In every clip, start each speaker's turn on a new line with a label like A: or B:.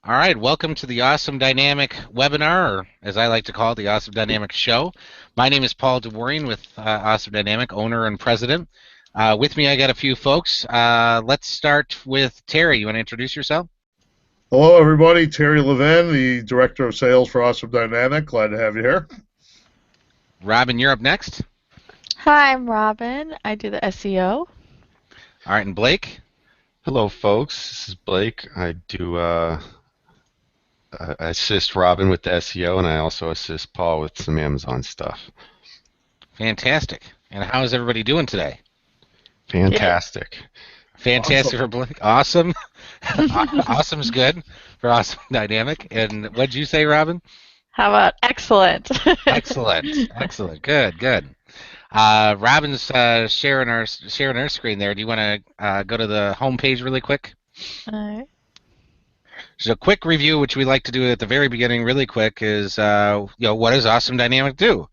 A: All right, welcome to the Awesome Dynamic webinar, or as I like to call it, the Awesome Dynamic Show. My name is Paul DeWarian with Awesome Dynamic, owner and president. With me, I got a few folks. Let's start with Terry. You want to introduce yourself?
B: Hello, everybody. Terry Levin, the Director of Sales for Awesome Dynamic. Glad to have you here.
A: Robin, you're up next.
C: Hi, I'm Robin. I do the SEO.
A: All right, and Blake?
D: Hello, folks. This is Blake. I do I assist Robin with the SEO, and I also assist Paul with some Amazon stuff.
A: Fantastic. And how is everybody doing today?
D: Fantastic.
A: Fantastic
B: Awesome.
A: for Blake. Awesome. Awesome's good for Awesome Dynamic. And what'd you say, Robin?
C: How about excellent?
A: Excellent. Excellent. Good, good. Robin's sharing our screen there. Do you want to go to the home page really quick?
C: Alright.
A: Just a quick review, which we like to do at the very beginning, really quick, is what does Awesome Dynamic do?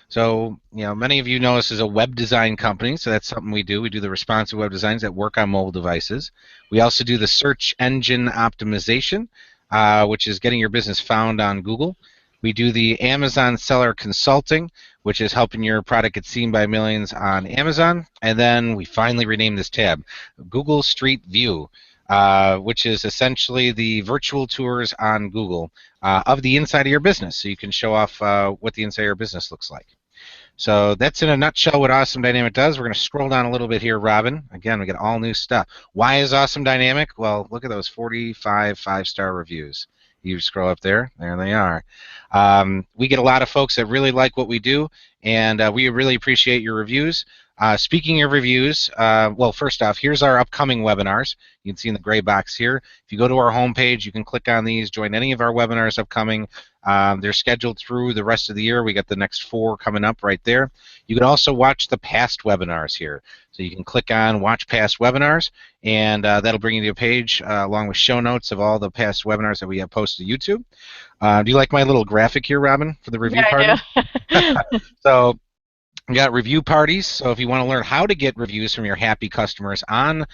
A: So many of you know us as a web design company, so that's something we do. We do the responsive web designs that work on mobile devices. We also do the search engine optimization, which is getting your business found on Google. We do the Amazon seller consulting, which is helping your product get seen by millions on Amazon. And then we finally renamed this tab, Google Street View, which is essentially the virtual tours on Google of the inside of your business. So you can show off what the inside of your business looks like. So that's in a nutshell what Awesome Dynamic does. We're going to scroll down a little bit here, Robin. Again, we got all new stuff. Why is Awesome Dynamic? Well, look at those 45 five-star reviews. You scroll up there. There they are. We get a lot of folks that really like what we do, and we really appreciate your reviews. Speaking of reviews, well, first off, here's our upcoming webinars. You can see in the gray box here. If you go to our homepage, you can click on these, join any of our webinars upcoming. They're scheduled through the rest of the year. We got the next 4 coming up right there. You can also watch the past webinars here. So you can click on Watch Past Webinars, and that'll bring you to a page along with show notes of all the past webinars that we have posted to YouTube. Do you like my little graphic here, Robin, for the review
C: Yeah,
A: party?
C: I do.
A: So we got review parties, so if you want to learn how to get reviews from your happy customers on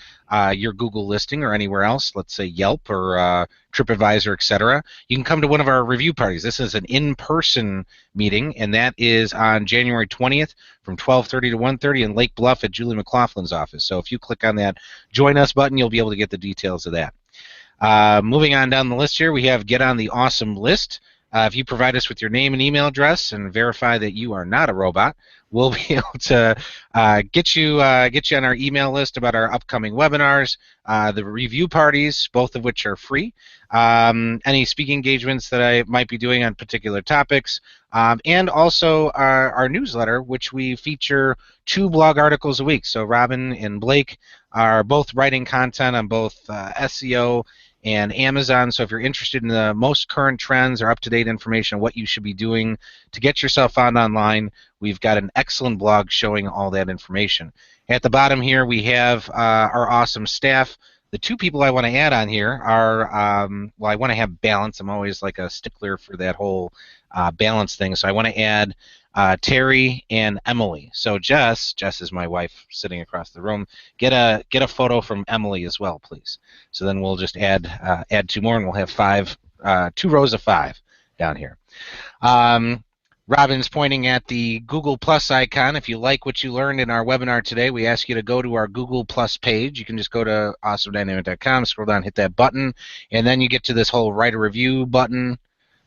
A: your Google listing or anywhere else, let's say Yelp or TripAdvisor, etc., you can come to one of our review parties. This is an in-person meeting, and that is on January 20th from 12:30 to 1:30 in Lake Bluff at Julie McLaughlin's office. So if you click on that Join Us button, you'll be able to get the details of that. Moving on down the list here, we have Get on the Awesome List. If you provide us with your name and email address and verify that you are not a robot, we'll be able to get you on our email list about our upcoming webinars, the review parties, both of which are free, any speaking engagements that I might be doing on particular topics, and also our newsletter, which we feature 2 blog articles a week. So Robin and Blake are both writing content on both SEO and Amazon. So if you're interested in the most current trends or up-to-date information on what you should be doing to get yourself found online, we've got an excellent blog showing all that information. At the bottom here, we have our awesome staff. The 2 people I want to add on here are, well, I want to have balance. I'm always like a stickler for that whole balance thing. So I want to add Terry and Emily. So Jess is my wife sitting across the room. Get a photo from Emily as well, please. So then we'll just add 2 more, and we'll have 2 rows of 5 down here. Robin's pointing at the Google Plus icon. If you like what you learned in our webinar today, we ask you to go to our Google Plus page. You can just go to awesomedynamic.com, scroll down, hit that button, and then you get to this whole write a review button.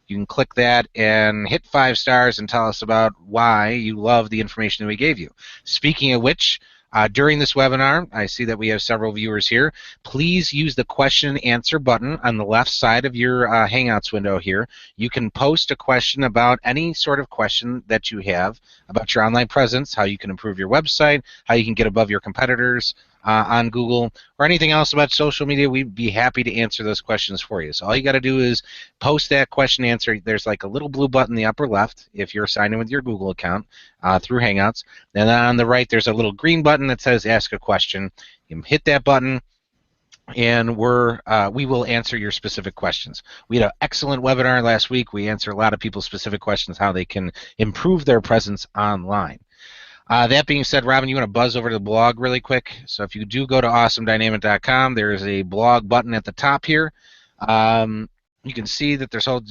A: You can click that and hit 5 stars and tell us about why you love the information that we gave you. Speaking of which, during this webinar, I see that we have several viewers here. Please use the question and answer button on the left side of your Hangouts window here. You can post a question about any sort of question that you have about your online presence, how you can improve your website, how you can get above your competitors on Google, or anything else about social media. We'd be happy to answer those questions for you. So all you got to do is post that question answer. There's like a little blue button in the upper left if you're signed in with your Google account through Hangouts. And then on the right, there's a little green button that says Ask a Question. You can hit that button, and we will answer your specific questions. We had an excellent webinar last week. We answer a lot of people's specific questions, how they can improve their presence online. That being said, Robin, you want to buzz over to the blog really quick? So if you do go to awesomedynamic.com, there's a blog button at the top here. You can see that there's a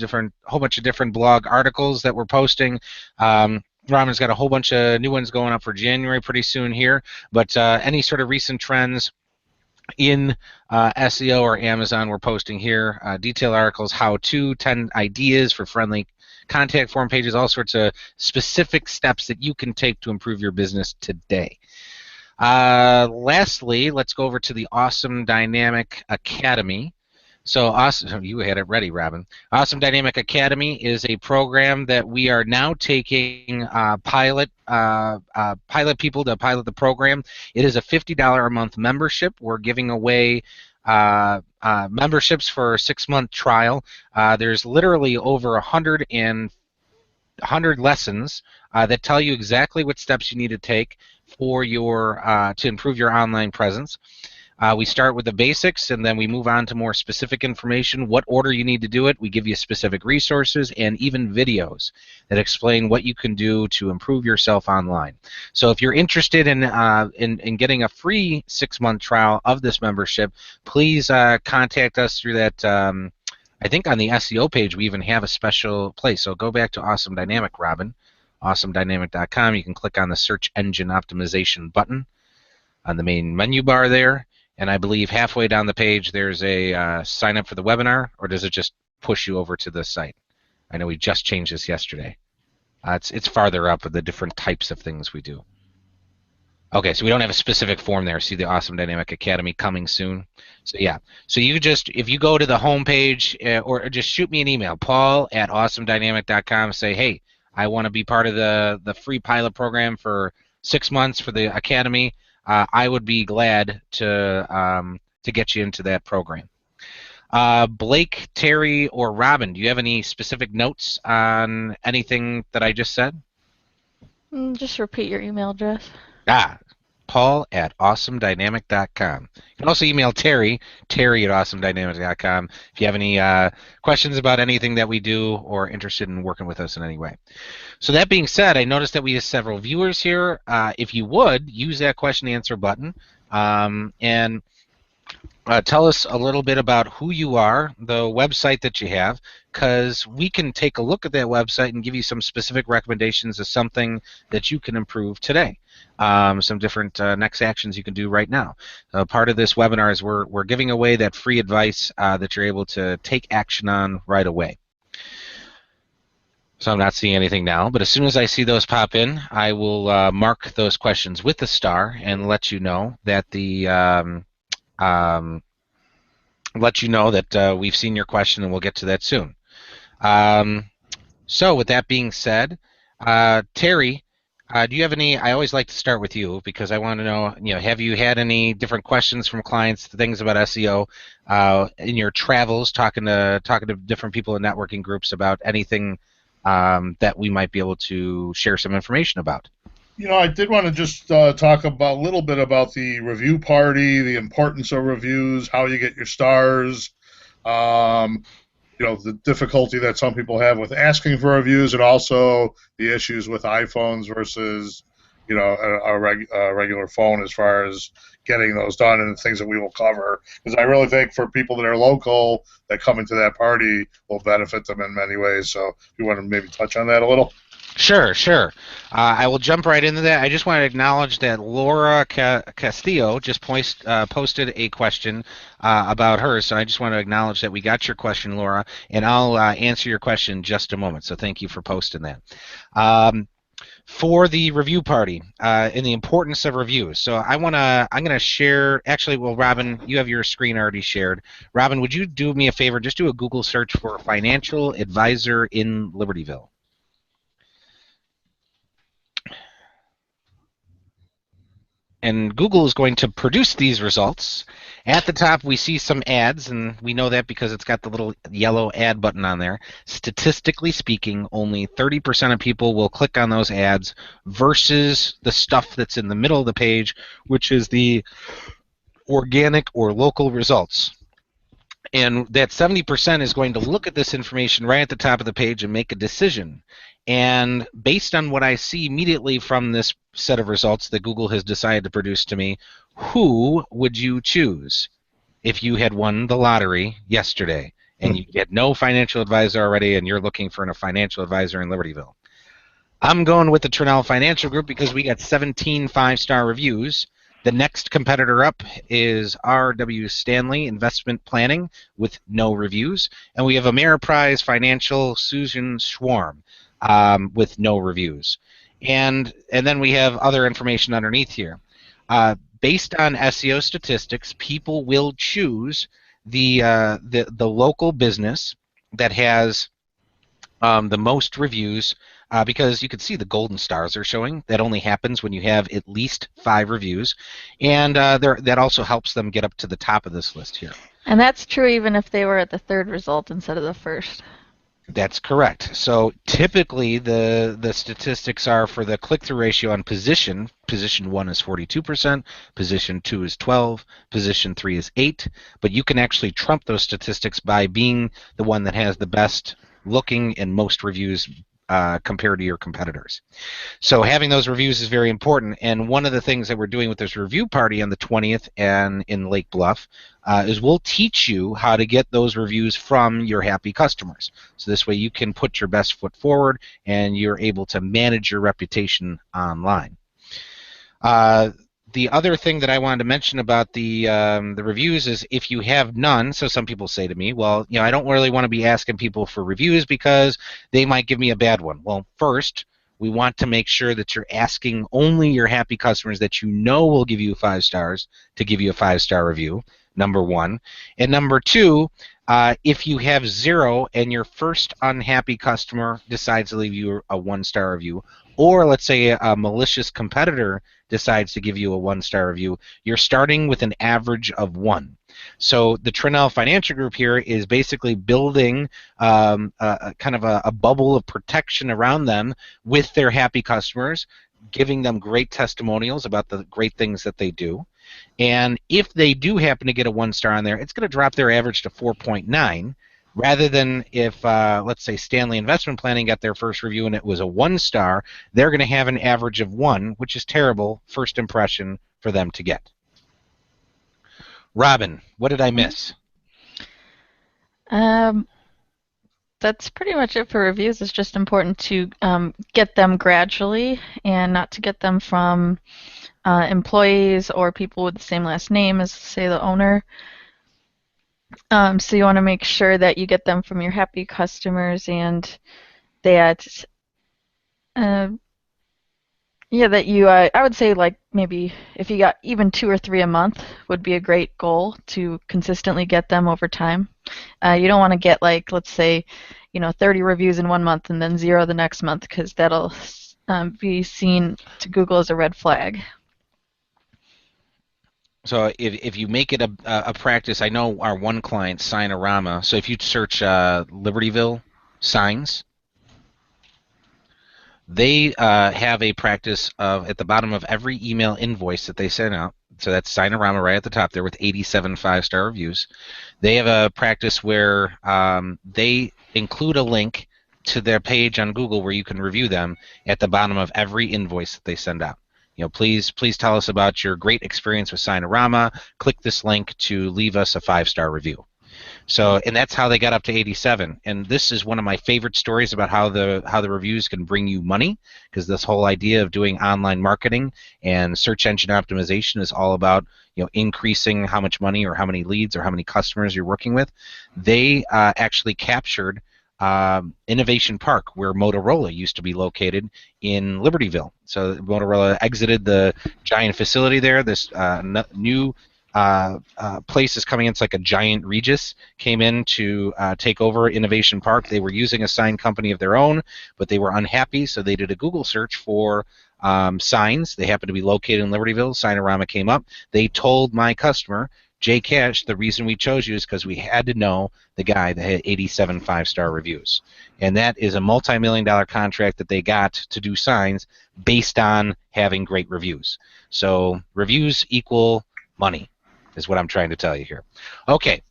A: whole bunch of different blog articles that we're posting. Robin's got a whole bunch of new ones going up for January pretty soon here. But any sort of recent trends in SEO or Amazon we're posting here. Detailed articles, how-to, 10 ideas for friendly contact form pages, all sorts of specific steps that you can take to improve your business today. Lastly, let's go over to the Awesome Dynamic Academy. So awesome, you had it ready, Robin. Awesome Dynamic Academy is a program that we are now taking pilot people to pilot the program. It is a $50 a month membership. We're giving away memberships for a 6-month trial. There's literally over 100 lessons that tell you exactly what steps you need to take for your to improve your online presence. We start with the basics, and then we move on to more specific information, what order you need to do it. We give you specific resources and even videos that explain what you can do to improve yourself online. So if you're interested in getting a free 6-month trial of this membership, please contact us through that. I think on the SEO page we even have a special place. So go back to Awesome Dynamic, Robin, awesomedynamic.com. You can click on the search engine optimization button on the main menu bar there. And I believe halfway down the page there's a sign up for the webinar, or does it just push you over to the site? I know we just changed this yesterday. It's farther up with the different types of things we do. Okay, so we don't have a specific form there. See the Awesome Dynamic Academy coming soon. So yeah, so you just, if you go to the home page or just shoot me an email, paul@awesomedynamic.com, say, hey, I want to be part of the free pilot program for 6 months for the Academy. I would be glad to get you into that program. Blake, Terry, or Robin, do you have any specific notes on anything that I just said?
C: Just repeat your email address.
A: Paul@awesomedynamic.com. You can also email Terry at awesomedynamic.com if you have any questions about anything that we do or interested in working with us in any way. So that being said, I noticed that we have several viewers here. If you would, use that question and answer button and tell us a little bit about who you are, the website that you have, because we can take a look at that website and give you some specific recommendations of something that you can improve today. Some different next actions you can do right now. Part of this webinar is we're giving away that free advice that you're able to take action on right away. So I'm not seeing anything now, but as soon as I see those pop in, I will mark those questions with the star and let you know that we've seen your question, and we'll get to that soon. So with that being said, Terry, do you have any? I always like to start with you because I want to know, have you had any different questions from clients, things about SEO in your travels, talking to different people in networking groups about anything that we might be able to share some information about?
B: I did want to just talk about a little bit about the review party, the importance of reviews, how you get your stars, the difficulty that some people have with asking for reviews, and also the issues with iPhones versus, a regular phone as far as getting those done, and the things that we will cover. Because I really think for people that are local that come into that party will benefit them in many ways. So if you want to maybe touch on that a little.
A: Sure. I will jump right into that. I just want to acknowledge that Laura Castillo just posted a question about her, so I just want to acknowledge that we got your question, Laura, and I'll answer your question in just a moment, so thank you for posting that. For the review party and the importance of reviews, so I'm going to share, actually, well, Robin, you have your screen already shared. Robin, would you do me a favor, just do a Google search for financial advisor in Libertyville. And Google is going to produce these results. At the top, we see some ads, and we know that because it's got the little yellow ad button on there. Statistically speaking, only 30% of people will click on those ads versus the stuff that's in the middle of the page, which is the organic or local results. And that 70% is going to look at this information right at the top of the page and make a decision. And based on what I see immediately from this set of results that Google has decided to produce to me, who would you choose if you had won the lottery yesterday and you get no financial advisor already, and you're looking for a financial advisor in Libertyville. I'm going with the Trinnell Financial Group because we got 17 five-star reviews. The next competitor up is R.W. Stanley Investment Planning with no reviews. And we have Ameriprise Financial Susan Schwarm with no reviews. And then we have other information underneath here. Based on SEO statistics, people will choose the local business that has the most reviews because you can see the golden stars are showing. That only happens when you have at least 5 reviews, and that also helps them get up to the top of this list here.
C: And that's true even if they were at the 3rd result instead of the 1st.
A: That's correct. So typically the statistics are for the click-through ratio on position. Position 1 is 42%, position 2 is 12, position 3 is 8, but you can actually trump those statistics by being the one that has the best looking and most reviews compared to your competitors. So having those reviews is very important, and one of the things that we're doing with this review party on the 20th and in Lake Bluff is we'll teach you how to get those reviews from your happy customers. So this way you can put your best foot forward and you're able to manage your reputation online. The other thing that I wanted to mention about the reviews is if you have none, so some people say to me, well, I don't really want to be asking people for reviews because they might give me a bad one. Well, first, we want to make sure that you're asking only your happy customers that you know will give you 5 stars to give you a 5-star review, number one. And number two, if you have 0 and your first unhappy customer decides to leave you a 1-star review, or let's say a malicious competitor decides to give you a 1-star review, you're starting with an average of 1. So the Trinnell Financial Group here is basically building kind of a bubble of protection around them with their happy customers, giving them great testimonials about the great things that they do. And if they do happen to get a 1-star on there, it's going to drop their average to 4.9. Rather than if, let's say, Stanley Investment Planning got their first review and it was a 1-star, they're going to have an average of 1, which is terrible first impression for them to get. Robin, what did I miss?
C: That's pretty much it for reviews. It's just important to get them gradually and not to get them from employees or people with the same last name as, say, the owner. So you want to make sure that you get them from your happy customers and that, that you, I would say like maybe if you got even 2 or 3 a month would be a great goal to consistently get them over time. You don't want to get like, let's say, 30 reviews in 1 month and then 0 the next month because that'll be seen to Google as a red flag.
A: So if you make it a practice, I know our one client, Signorama, so if you search Libertyville signs, they have a practice of at the bottom of every email invoice that they send out, so that's Signorama right at the top there with 87 5-star reviews. They have a practice where they include a link to their page on Google where you can review them at the bottom of every invoice that they send out. Please tell us about your great experience with Signorama. Click this link to leave us a 5-star review. So, and that's how they got up to 87. And this is one of my favorite stories about how the reviews can bring you money, because this whole idea of doing online marketing and search engine optimization is all about increasing how much money or how many leads or how many customers you're working with. They actually captured Innovation Park, where Motorola used to be located in Libertyville. So Motorola exited the giant facility there. This new place is coming in. It's like a giant Regis came in to take over Innovation Park. They were using a sign company of their own, but they were unhappy, so they did a Google search for signs. They happened to be located in Libertyville. Signorama came up. They told my customer, Jay Cash, the reason we chose you is because we had to know the guy that had 87 5-star reviews. And that is a multi-million-dollar contract that they got to do signs based on having great reviews. So reviews equal money is what I'm trying to tell you here. Okay,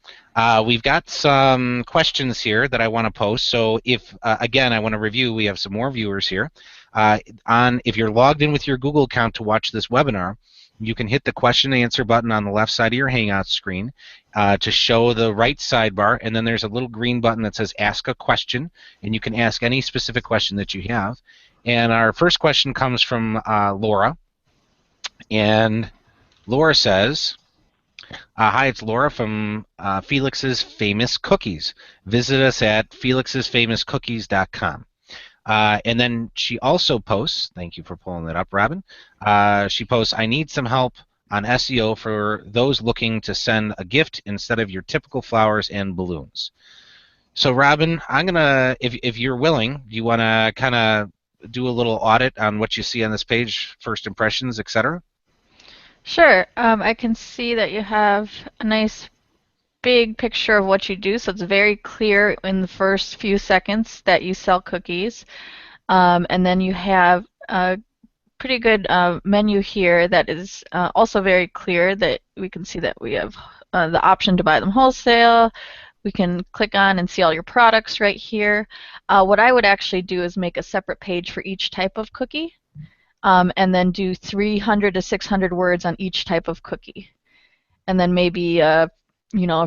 A: we've got some questions here that I want to post. So if, again, I want to review, we have some more viewers here. If you're logged in with your Google account to watch this webinar, you can hit the question and answer button on the left side of your Hangout screen to show the right sidebar, and then there's a little green button that says Ask a Question, and you can ask any specific question that you have. And our first question comes from Laura, and Laura says, hi, it's Laura from Felix's Famous Cookies. Visit us at felixsfamouscookies.com. And then she also posts, thank you for pulling that up, Robin. She posts, I need some help on SEO for those looking to send a gift instead of your typical flowers and balloons. So, Robin, I'm going to, if you're willing, do you want to kind of do a little audit on what you see on this page, first impressions, etc.?
C: Sure. I can see that you have a nice big picture of what you do, so it's very clear in the first few seconds that you sell cookies. And then you have a pretty good menu here that is also very clear, that we can see that we have the option to buy them wholesale. We can click on and see all your products right here. What I would actually do is make a separate page for each type of cookie, and then do 300 to 600 words on each type of cookie. And then maybe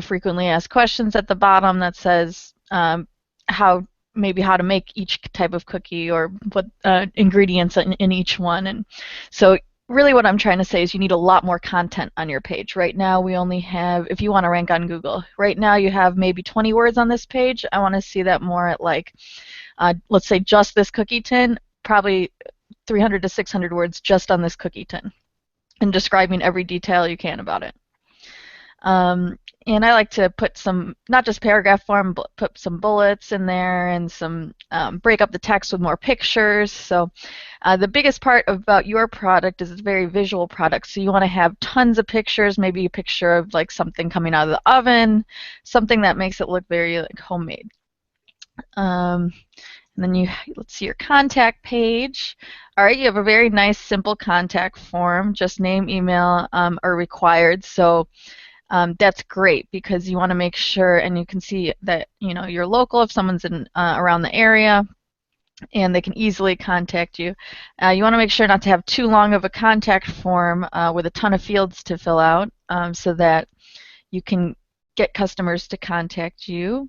C: frequently asked questions at the bottom that says how to make each type of cookie, or what ingredients in each one. And so really what I'm trying to say is you need a lot more content on your page. Right now we only have, if you want to rank on Google, right now you have maybe 20 words on this page. I want to see that more at like, let's say just this cookie tin, probably 300 to 600 words just on this cookie tin, and describing every detail you can about it. And I like to put some, not just paragraph form, but put some bullets in there, and some break up the text with more pictures. So the biggest part about your product is it's a very visual product. So you want to have tons of pictures, maybe a picture of like something coming out of the oven, something that makes it look very like homemade. And then let's see your contact page. All right, you have a very nice, simple contact form. Just name, email are required. So that's great, because you want to make sure, and you can see that you're local if someone's in around the area, and they can easily contact you. You want to make sure not to have too long of a contact form with a ton of fields to fill out, so that you can get customers to contact you.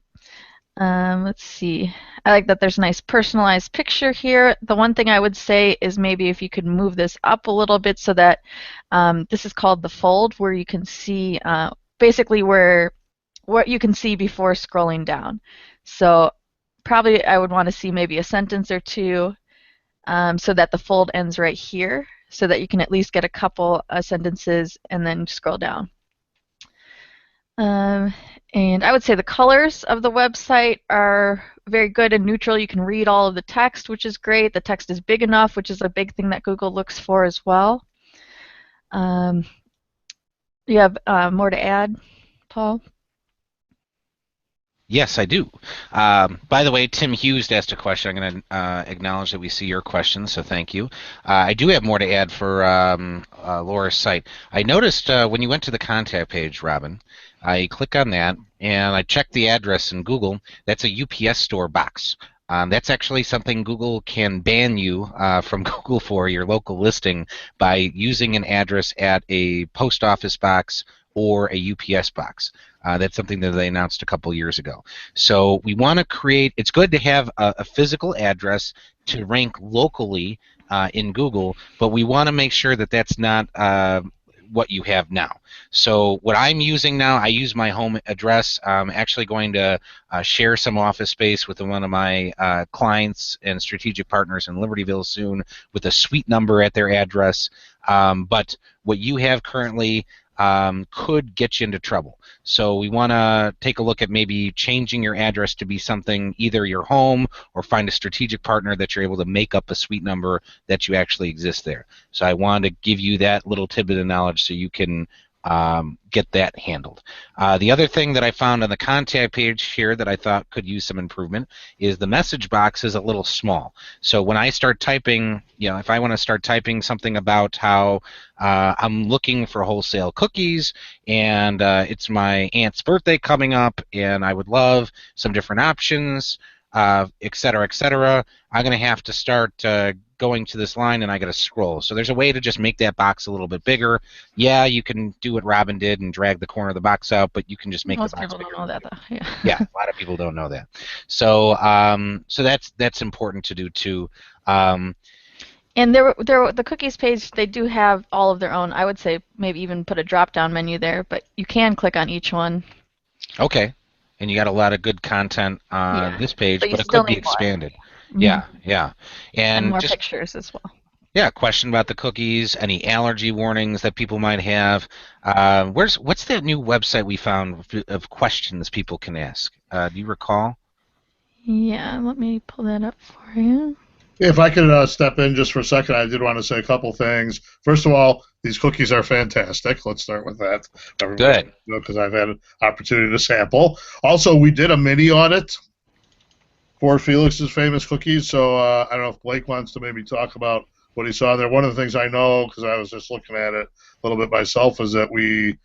C: Let's see. I like that there's a nice personalized picture here. The one thing I would say is maybe if you could move this up a little bit, so that this is called the fold, where you can see basically what you can see before scrolling down. So probably I would want to see maybe a sentence or two, so that the fold ends right here, so that you can at least get a couple sentences and then scroll down. And I would say the colors of the website are very good and neutral. You can read all of the text, which is great. The text is big enough, which is a big thing that Google looks for as well. You have more to add, Paul?
A: Yes, I do. By the way, Tim Hughes asked a question. I'm going to acknowledge that we see your question, so thank you. I do have more to add for Laura's site. I noticed when you went to the contact page, Robin, I click on that, and I check the address in Google. That's a UPS store box. That's actually something Google can ban you from Google for, your local listing, by using an address at a post office box or a UPS box. That's something that they announced a couple years ago. So we want to create, it's good to have a physical address to rank locally in Google, but we want to make sure that that's not what you have now. So what I'm using now, I use my home address. I'm actually going to share some office space with one of my clients and strategic partners in Libertyville soon with a suite number at their address. But what you have currently could get you into trouble. So we want to take a look at maybe changing your address to be something, either your home, or find a strategic partner that you're able to make up a suite number that you actually exist there. So I wanted to give you that little tidbit of knowledge so you can get that handled. The other thing that I found on the contact page here that I thought could use some improvement is the message box is a little small. So when I start typing, if I want to start typing something about how I'm looking for wholesale cookies, and it's my aunt's birthday coming up, and I would love some different options, et cetera, et cetera, I'm going to have to start going to this line and I got to scroll. So there's a way to just make that box a little bit bigger. Yeah, you can do what Robin did and drag the corner of the box out, but you can just make the
C: Most
A: box
C: people
A: bigger.
C: don't know that though. Yeah.
A: Yeah, a lot of people don't know that. So so that's important to do too.
C: And the cookies page, they do have all of their own. I would say maybe even put a drop-down menu there, but you can click on each one.
A: Okay. And you got a lot of good content on
C: Yeah.
A: this page,
C: But you
A: but it
C: still
A: could be
C: need more.
A: expanded.
C: Mhm.
A: Yeah, yeah.
C: And
A: And
C: more
A: just,
C: pictures as well.
A: yeah, question about the cookies, any allergy warnings that people might have. What's that new website we found of questions people can ask? Do you recall?
C: Yeah, let me pull that up for you.
B: If I could step in just for a second, I did want to say a couple things. First of all, these cookies are fantastic. Let's start with that. Everybody,
A: Good.
B: because I've had an opportunity to sample. Also, we did a mini audit for Felix's famous cookies. So I don't know if Blake wants to maybe talk about what he saw there. One of the things I know, because I was just looking at it a little bit myself, is that we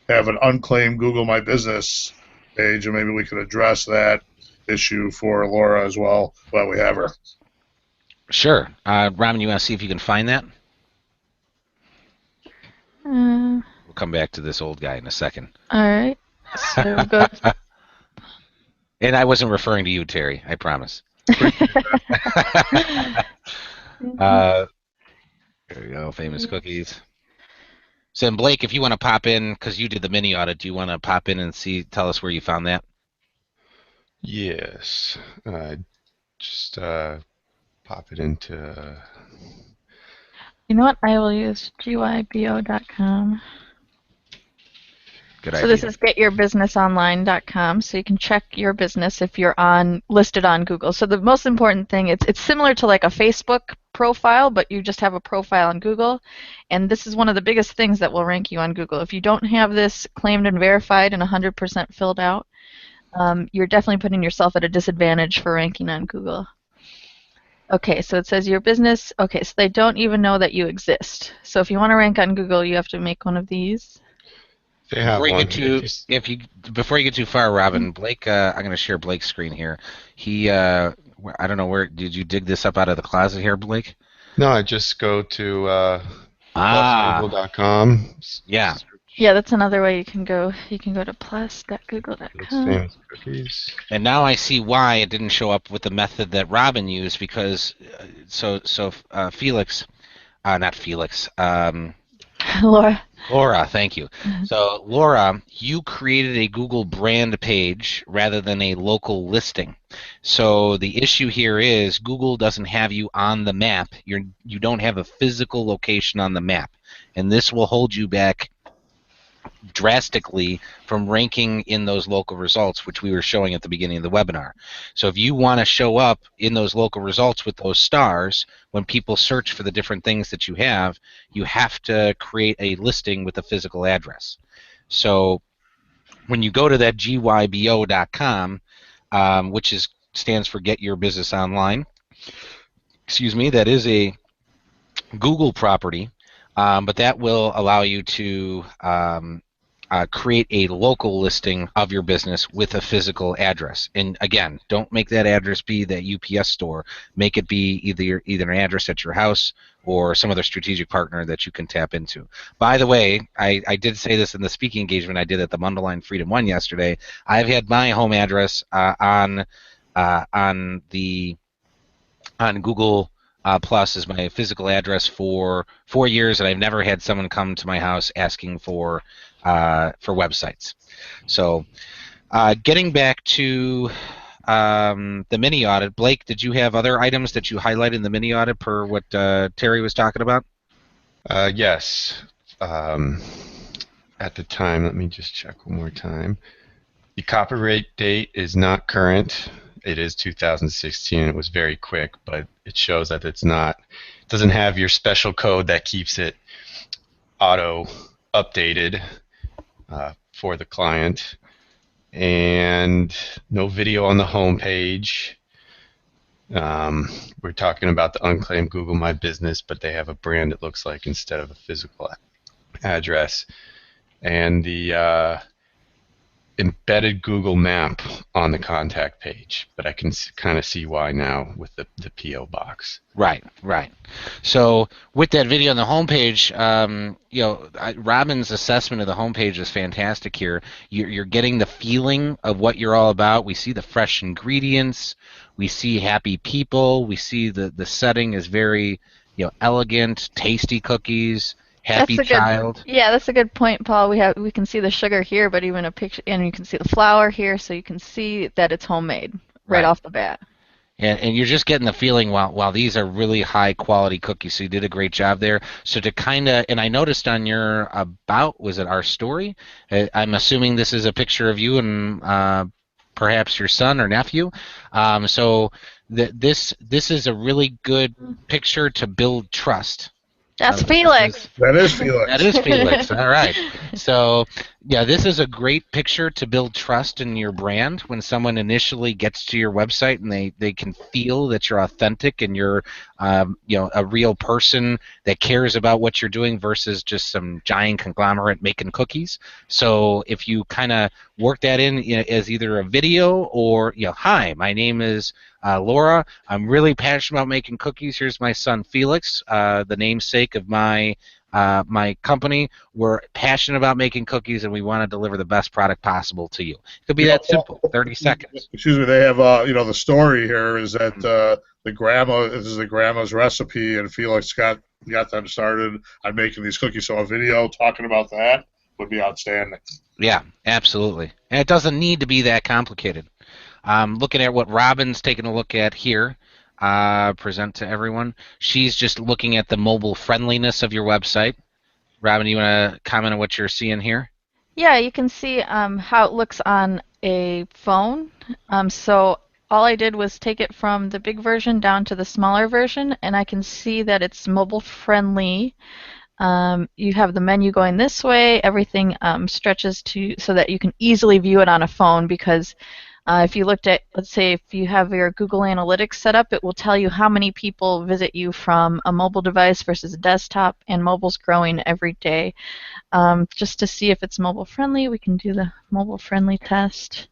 B: have an unclaimed Google My Business page, and maybe we could address that issue for Laura as well while we have her.
A: Sure. Ramen, you want to see if you can find that?
C: Uh,
A: We'll come back to this old guy in a second.
C: all right. So go.
A: And I wasn't referring to you, Terry. I promise. uh, there we go. Famous cookies. So, and Blake, if you want to pop in, because you did the mini audit, do you want to pop in and tell us where you found that?
D: Yes. Just pop it into.
C: You know what? I will use gybo.com.
A: Good
C: So
A: idea.
C: this is getyourbusinessonline.com, so you can check your business if you're listed on Google. So the most important thing, it's similar to like a Facebook profile, but you just have a profile on Google, and this is one of the biggest things that will rank you on Google. If you don't have this claimed and verified and 100% filled out, you're definitely putting yourself at a disadvantage for ranking on Google. Okay, so it says your business. Okay, so they don't even know that you exist. So if you want to rank on Google, you have to make one of these.
D: They have one.
A: Before you get too far, Robin, Blake, I'm going to share Blake's screen here. He, I don't know did you dig this up out of the closet here, Blake?
D: No, I just go to plusgoogle.com.
A: Yeah.
C: Yeah, that's another way you can go. You can go to plus.google.com.
D: Famous cookies.
A: And now I see why it didn't show up with the method that Robin used, because Felix, not Felix, Laura, thank you. So, Laura, you created a Google brand page rather than a local listing. So the issue here is Google doesn't have you on the map. You don't have a physical location on the map, and this will hold you back drastically from ranking in those local results, which we were showing at the beginning of the webinar. So if you want to show up in those local results with those stars, when people search for the different things that you have to create a listing with a physical address. So when you go to that gybo.com, which stands for Get Your Business Online, excuse me, that is a Google property, but that will allow you to create a local listing of your business with a physical address. And again, don't make that address be that UPS store. Make it be either an address at your house or some other strategic partner that you can tap into. By the way, I did say this in the speaking engagement I did at the Mundelein Freedom 1 yesterday. I've had my home address on Google Plus as my physical address for 4 years, and I've never had someone come to my house asking for websites. So getting back to the mini audit, Blake, did you have other items that you highlighted in the mini audit per what Terry was talking about?
D: Yes. At the time, let me just check one more time. The copyright date is not current. It is 2016. It was very quick, but it shows that it doesn't have your special code that keeps it auto updated for the client. And no video on the home page. We're talking about the unclaimed Google My Business, but they have a brand it looks like instead of a physical address. And the embedded Google map on the contact page, but I can kind of see why now with the PO box.
A: Right, right. So with that video on the homepage, Robin's assessment of the homepage is fantastic here. You're getting the feeling of what you're all about. We see the fresh ingredients. We see happy people. We see the setting is very, elegant, tasty cookies, happy
C: That's a good,
A: child.
C: yeah, that's a good point, Paul. We can see the sugar here, but even a picture, and you can see the flour here, so you can see that it's homemade right
A: Right.
C: off the bat.
A: And you're just getting the feeling while these are really high quality cookies. So you did a great job there. So to kind of, and I noticed on your about, was it our story? I'm assuming this is a picture of you and perhaps your son or nephew. So this is a really good picture to build trust.
C: That's
A: This
C: Felix.
B: That is
A: That
B: Felix.
A: is Felix. All right. So, yeah, this is a great picture to build trust in your brand when someone initially gets to your website and they can feel that you're authentic and you're, a real person that cares about what you're doing versus just some giant conglomerate making cookies. So, if you kind of work that in as either a video or, hi, my name is Laura. I'm really passionate about making cookies. Here's my son Felix, the namesake of my company. We're passionate about making cookies, and we want to deliver the best product possible to you. It could be that simple. 30 seconds.
B: Excuse me. They have, the story here is that this is the grandma's recipe, and Felix got them started on making these cookies. So a video talking about that would be outstanding.
A: Yeah, absolutely. And it doesn't need to be that complicated. Looking at what Robin's taking a look at here, present to everyone. She's just looking at the mobile friendliness of your website. Robin, you want to comment on what you're seeing here?
C: Yeah, you can see how it looks on a phone. So all I did was take it from the big version down to the smaller version, and I can see that it's mobile friendly. You have the menu going this way. Everything stretches so that you can easily view it on a phone because if you looked at, let's say, if you have your Google Analytics set up, it will tell you how many people visit you from a mobile device versus a desktop, and mobile's growing every day. Just to see if it's mobile friendly, we can do the mobile friendly test.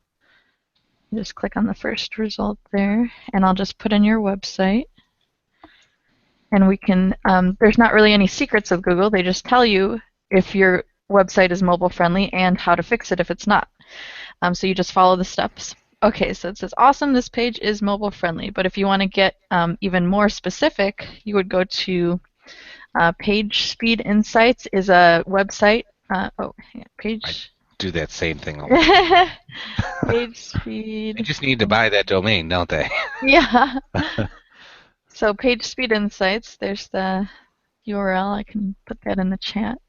C: Just click on the first result there, and I'll just put in your website. And we can, there's not really any secrets of Google. They just tell you if your website is mobile friendly and how to fix it if it's not. So you just follow the steps. Okay, so it says, awesome, this page is mobile friendly. But if you want to get even more specific, you would go to Page Speed Insights is a website. Page.
A: I do that same thing all the time.
C: Page Speed.
A: They just need to buy that domain, don't they?
C: Yeah. So Page Speed Insights, there's the URL. I can put that in the chat.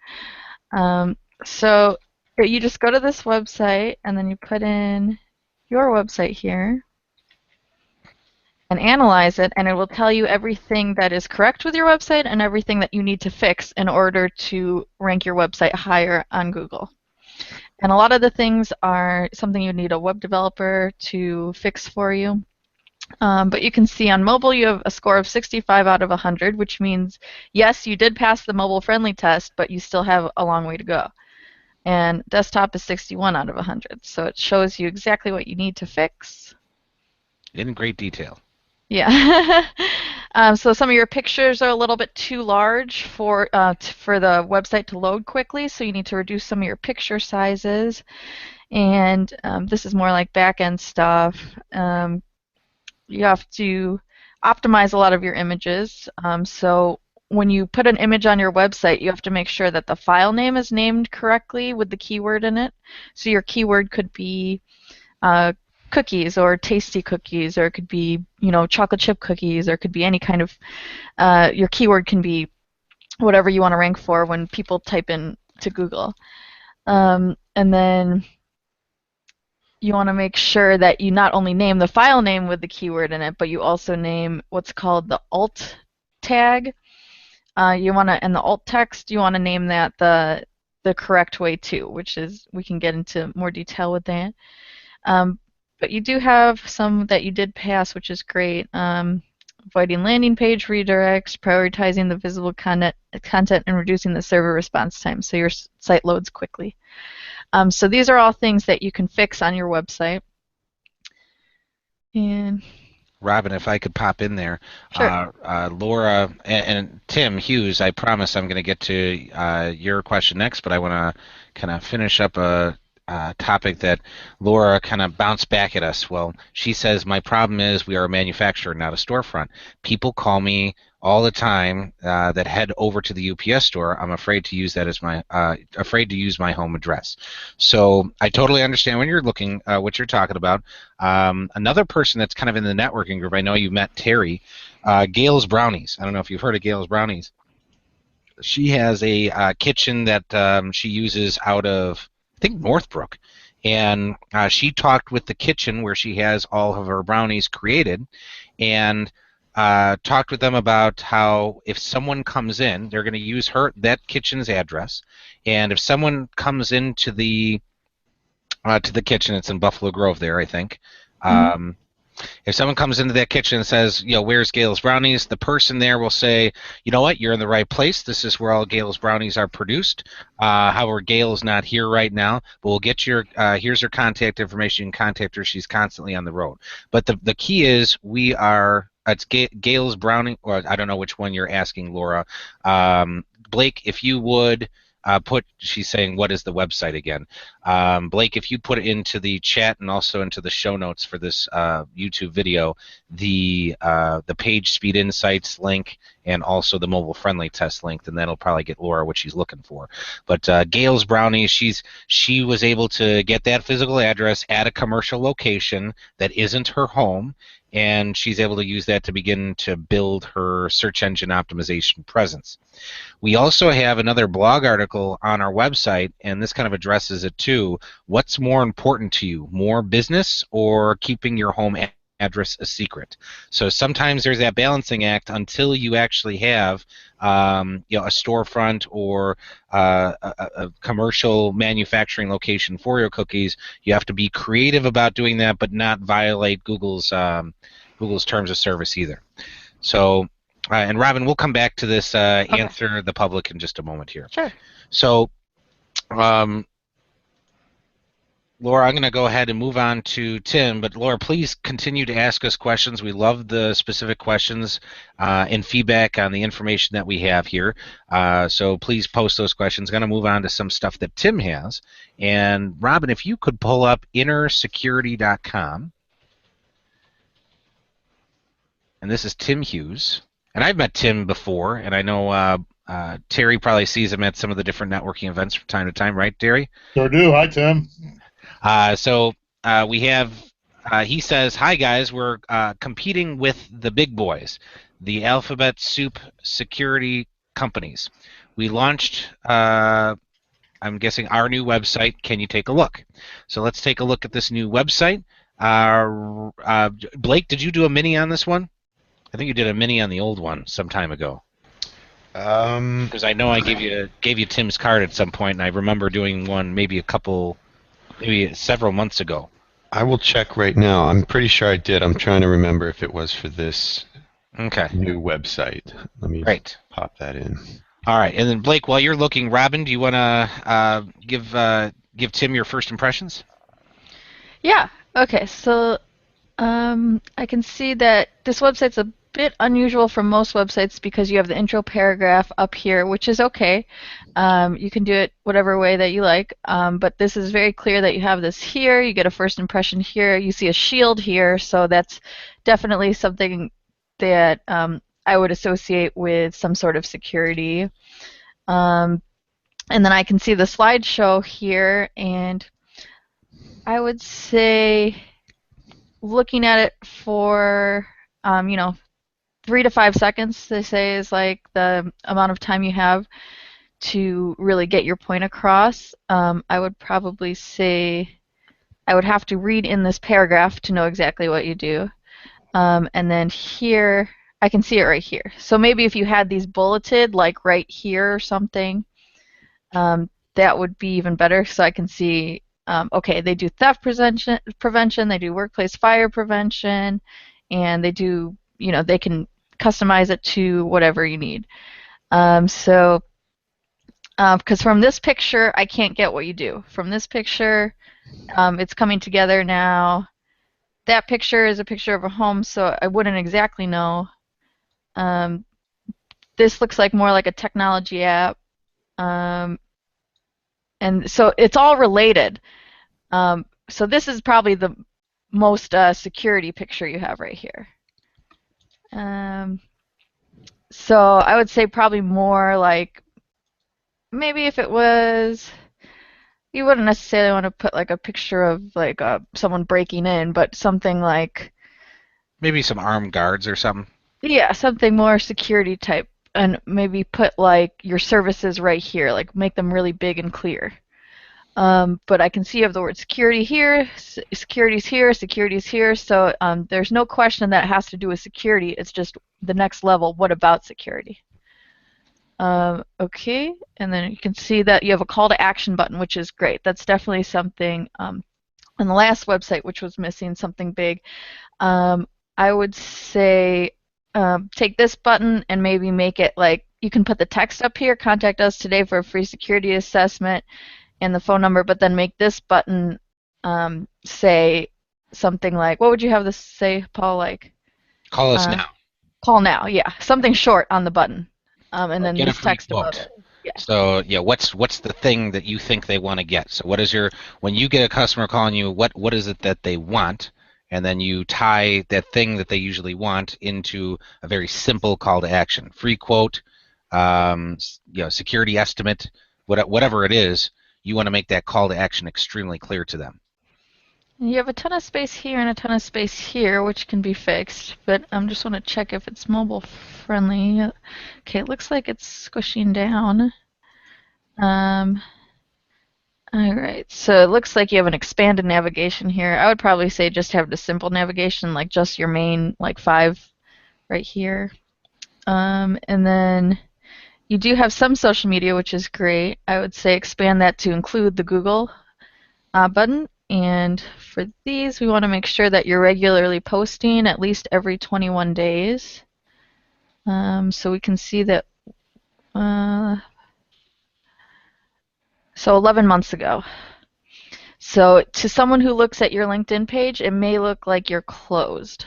C: So you just go to this website and then you put in your website here and analyze it, and it will tell you everything that is correct with your website and everything that you need to fix in order to rank your website higher on Google. And a lot of the things are something you need a web developer to fix for you. But you can see on mobile you have a score of 65 out of 100, which means, yes, you did pass the mobile-friendly test, but you still have a long way to go. And desktop is 61 out of 100, so it shows you exactly what you need to fix.
A: In great detail.
C: Yeah. So some of your pictures are a little bit too large for the website to load quickly, so you need to reduce some of your picture sizes. And this is more like back-end stuff. You have to optimize a lot of your images. So when you put an image on your website, you have to make sure that the file name is named correctly with the keyword in it. So your keyword could be cookies or tasty cookies, or it could be, chocolate chip cookies, or it could be any kind of, your keyword can be whatever you want to rank for when people type in to Google. And then you want to make sure that you not only name the file name with the keyword in it, but you also name what's called the alt tag. And the alt text, you want to name that the correct way too, which is, we can get into more detail with that. But you do have some that you did pass, which is great. Avoiding landing page redirects, prioritizing the visible content, and reducing the server response time so your site loads quickly. So these are all things that you can fix on your website. And
A: Robin, if I could pop in there,
C: sure.
A: Laura and Tim Hughes, I promise I'm going to get to your question next, but I want to kind of finish up a topic that Laura kind of bounced back at us. Well, she says, my problem is we are a manufacturer, not a storefront. People call me all the time that head over to the UPS store. I'm afraid to use that as my afraid to use my home address. So I totally understand when you're looking what you're talking about. Another person that's kind of in the networking group, I know you met Terry, Gail's Brownies. I don't know if you've heard of Gail's Brownies. She has a kitchen that she uses out of, I think, Northbrook. And she talked with the kitchen where she has all of her brownies created and talked with them about how if someone comes in, they're going to use that kitchen's address. And if someone comes into the to the kitchen, it's in Buffalo Grove there, I think.
C: Mm-hmm.
A: If someone comes into that kitchen and says, where's Gail's Brownies? The person there will say, you know what, you're in the right place. This is where all Gail's Brownies are produced. However, Gail's not here right now, but we'll get here's her contact information. You can contact her. She's constantly on the road. But the key is it's Gail's Brownie, or I don't know which one you're asking, Laura. Blake, if you would she's saying, what is the website again? Blake, if you put it into the chat and also into the show notes for this YouTube video, the page speed insights link and also the mobile friendly test link, then that'll probably get Laura what she's looking for. But Gail's Brownies, she was able to get that physical address at a commercial location that isn't her home, and she's able to use that to begin to build her search engine optimization presence. We also have another blog article on our website, and this kind of addresses it too. What's more important to you, more business or keeping your home address a secret? So sometimes there's that balancing act until you actually have a storefront or a commercial manufacturing location for your cookies. You have to be creative about doing that, but not violate Google's terms of service either. So, and Robin, we'll come back to this
C: Okay.
A: answer the public in just a moment here.
C: Sure.
A: So, Laura, I'm going to go ahead and move on to Tim, but Laura, please continue to ask us questions. We love the specific questions and feedback on the information that we have here. So please post those questions. I'm going to move on to some stuff that Tim has. And Robin, if you could pull up innersecurity.com. And this is Tim Hughes. And I've met Tim before, and I know Terry probably sees him at some of the different networking events from time to time, right, Terry?
B: Sure do. Hi, Tim.
A: So we have, he says, hi guys, we're competing with the big boys, the alphabet soup security companies. We launched, I'm guessing, our new website. Can you take a look? So let's take a look at this new website. Blake, did you do a mini on this one? I think you did a mini on the old one some time ago. Because I know I gave you Tim's card at some point, and I remember doing one maybe several months ago.
D: I will check right now. I'm pretty sure I did. I'm trying to remember if it was for this new website. Let me pop that in.
A: All right, and then Blake, while you're looking, Robin, do you want to give Tim your first impressions?
C: Yeah. Okay. So I can see that this website's a bit unusual from most websites because you have the intro paragraph up here, which is okay. You can do it whatever way that you like, but this is very clear that you have this here. You get a first impression here. You see a shield here, so that's definitely something that I would associate with some sort of security. And then I can see the slideshow here, and I would say looking at it for 3 to 5 seconds, they say, is like the amount of time you have to really get your point across. I would probably say I would have to read in this paragraph to know exactly what you do. And then here, I can see it right here. So maybe if you had these bulleted, like right here or something, that would be even better, so I can see, okay, they do theft prevention, they do workplace fire prevention, and they do, they can customize it to whatever you need. Because from this picture, I can't get what you do. From this picture, it's coming together now. that picture is a picture of a home, so I wouldn't exactly know. This looks like more like a technology app. And so it's all related. So this is probably the most security picture you have right here. So I would say probably more like, maybe if it was, you wouldn't necessarily want to put like a picture of like someone breaking in, but something like,
A: Maybe some armed guards or something.
C: yeah, something more security type, and maybe put like your services right here, like make them really big and clear. But I can see you have the word security here, security's here, security's here, so there's no question that it has to do with security. It's just the next level, what about security? Okay, and then you can see that you have a call to action button, which is great. That's definitely something on the last website, which was missing something big. I would say take this button and maybe make it like, you can put the text up here, contact us today for a free security assessment, and the phone number, but then make this button say something like, what would you have this say, Paul? Like,
A: Call us now.
C: Call now, yeah, something short on the button, and
A: Or
C: then
A: get a
C: this
A: free
C: text above
A: quote.
C: it. Yeah.
A: So yeah, what's the thing that you think they want to get? So what is when you get a customer calling you, what is it that they want? And then you tie that thing that they usually want into a very simple call to action. Free quote, security estimate, whatever it is, you want to make that call to action extremely clear to them.
C: You have a ton of space here and a ton of space here, which can be fixed, but I just want to check if it's mobile friendly. Okay, it looks like it's squishing down. Alright, so it looks like you have an expanded navigation here. I would probably say just have the simple navigation, like just your main, like 5 right here. And then you do have some social media, which is great. I would say expand that to include the Google button. And for these, we want to make sure that you're regularly posting at least every 21 days. So we can see that, so 11 months ago. So to someone who looks at your LinkedIn page, it may look like you're closed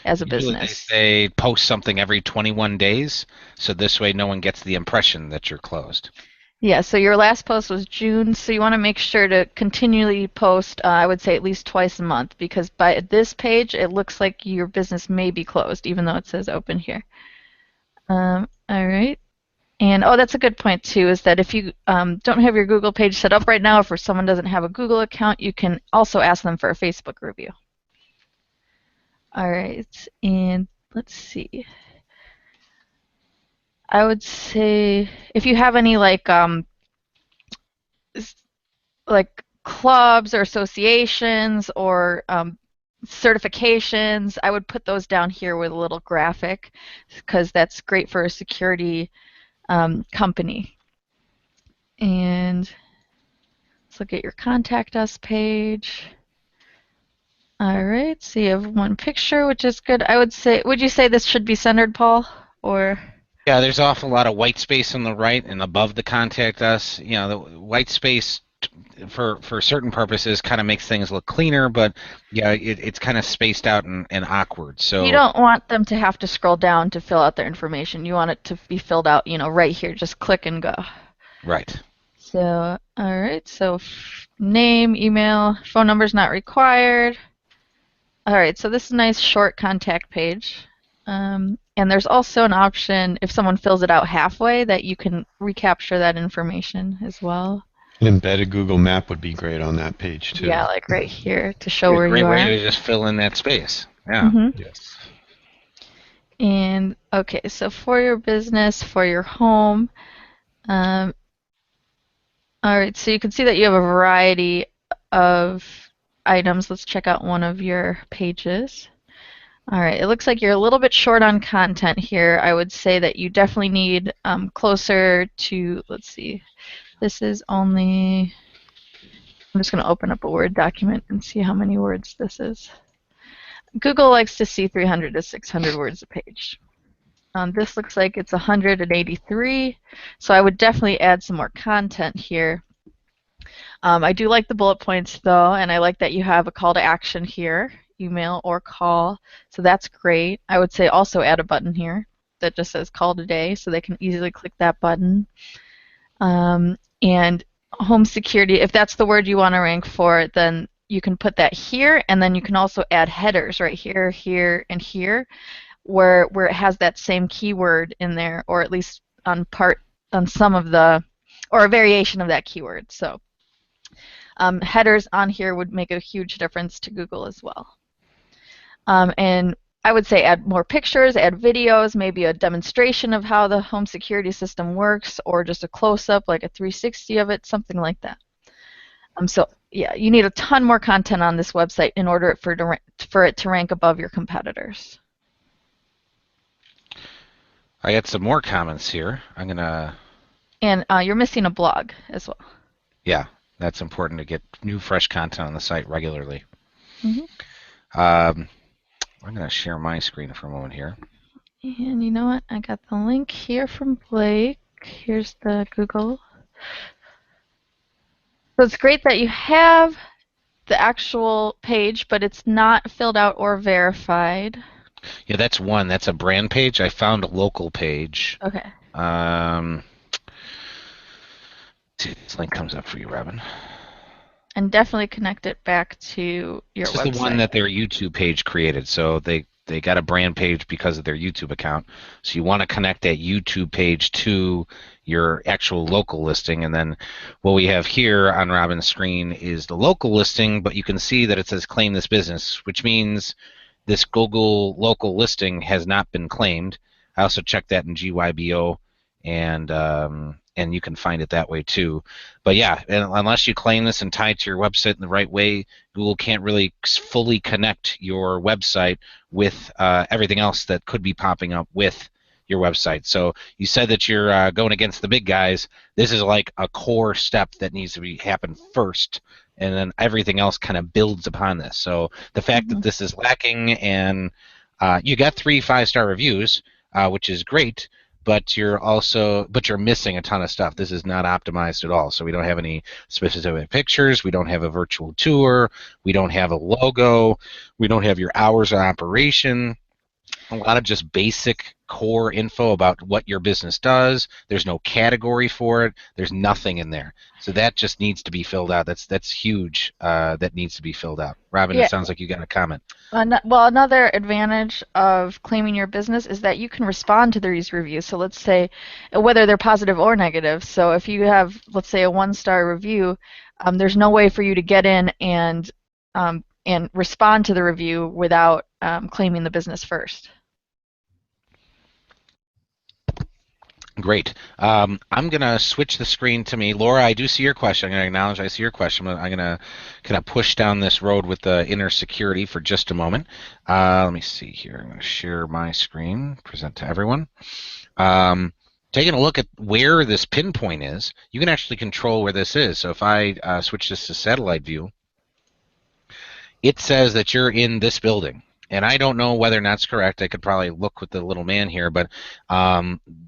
C: as a
A: Usually
C: business.
A: they post something every 21 days, so this way no one gets the impression that you're closed.
C: Yeah, so your last post was June, so you want to make sure to continually post, I would say at least twice a month, because by this page, it looks like your business may be closed, even though it says open here. All right. And oh, that's a good point too, is that if you don't have your Google page set up right now, if someone doesn't have a Google account, you can also ask them for a Facebook review. All right, and let's see. I would say if you have any like clubs or associations or certifications, I would put those down here with a little graphic, because that's great for a security company. And let's look at your contact us page. All right, so you have one picture, which is good. I would say, would you say this should be centered, Paul? Or
A: Yeah, there's an awful lot of white space on the right and above the contact us. The white space for certain purposes kind of makes things look cleaner, but yeah, it's kind of spaced out and awkward. So
C: you don't want them to have to scroll down to fill out their information. You want it to be filled out, right here. Just click and go.
A: right.
C: So, all right, so name, email, phone number is not required. All right, so this is a nice short contact page. And there's also an option, if someone fills it out halfway, that you can recapture that information as well.
D: An embedded Google map would be great on that page too.
C: Yeah, like right here to show where you are.
A: Great way to just fill in that space. Yeah.
C: Mm-hmm.
D: Yes.
C: And okay, so for your business, for your home, all right, so you can see that you have a variety of items. Let's check out one of your pages. All right, it looks like you're a little bit short on content here. I would say that you definitely need closer to, let's see, this is only, I'm just going to open up a Word document and see how many words this is. Google likes to see 300 to 600 words a page. This looks like it's 183, so I would definitely add some more content here. I do like the bullet points though, and I like that you have a call to action here, email or call. So that's great. I would say also add a button here that just says call today so they can easily click that button. And home security, if that's the word you want to rank for, then you can put that here, and then you can also add headers right here, here, and here, where it has that same keyword in there, or at least on some of the, or a variation of that keyword. So headers on here would make a huge difference to Google as well. And I would say add more pictures, add videos, maybe a demonstration of how the home security system works, or just a close-up, like a 360 of it, something like that. So yeah, you need a ton more content on this website in order for it to rank above your competitors.
A: I got some more comments here. I'm gonna.
C: And you're missing a blog as well.
A: Yeah, that's important to get new, fresh content on the site regularly.
C: Mm-hmm.
A: I'm going to share my screen for a moment here.
C: And you know what? I got the link here from Blake. Here's the Google. So it's great that you have the actual page, but it's not filled out or verified.
A: Yeah, that's one. That's a brand page. I found a local page.
C: Okay.
A: See if this link comes up for you, Robin.
C: And definitely connect it back to your website.
A: This is the one that their YouTube page created. So they got a brand page because of their YouTube account. So you want to connect that YouTube page to your actual local listing. And then what we have here on Robin's screen is the local listing, but you can see that it says claim this business, which means this Google local listing has not been claimed. I also checked that in GYBO, and you can find it that way too. But yeah, unless you claim this and tie it to your website in the right way, Google can't really fully connect your website with everything else that could be popping up with your website. So you said that you're going against the big guys. This is like a core step that needs to happen first, and then everything else kind of builds upon this. So the fact that this is lacking, and you got 3 5-star reviews, which is great, but you're missing a ton of stuff. This is not optimized at all. So we don't have any specific pictures. We don't have a virtual tour. We don't have a logo. We don't have your hours of operation. A lot of just basic core info about what your business does. There's no category for it. There's nothing in there. So that just needs to be filled out. That's huge. That needs to be filled out. Robin,
C: Yeah.
A: It sounds like you got a comment.
C: Well, another advantage of claiming your business is that you can respond to these reviews. So let's say whether they're positive or negative. So if you have, let's say, a 1-star review, there's no way for you to get in and respond to the review without claiming the business first.
A: Great. I'm going to switch the screen to me. Laura, I do see your question. I'm going to acknowledge I see your question. I'm going to kind of push down this road with the inner security for just a moment. Let me see here. I'm going to share my screen, present to everyone. Taking a look at where this pinpoint is, you can actually control where this is. So if I switch this to satellite view, it says that you're in this building. And I don't know whether or not it's correct. I could probably look with the little man here, but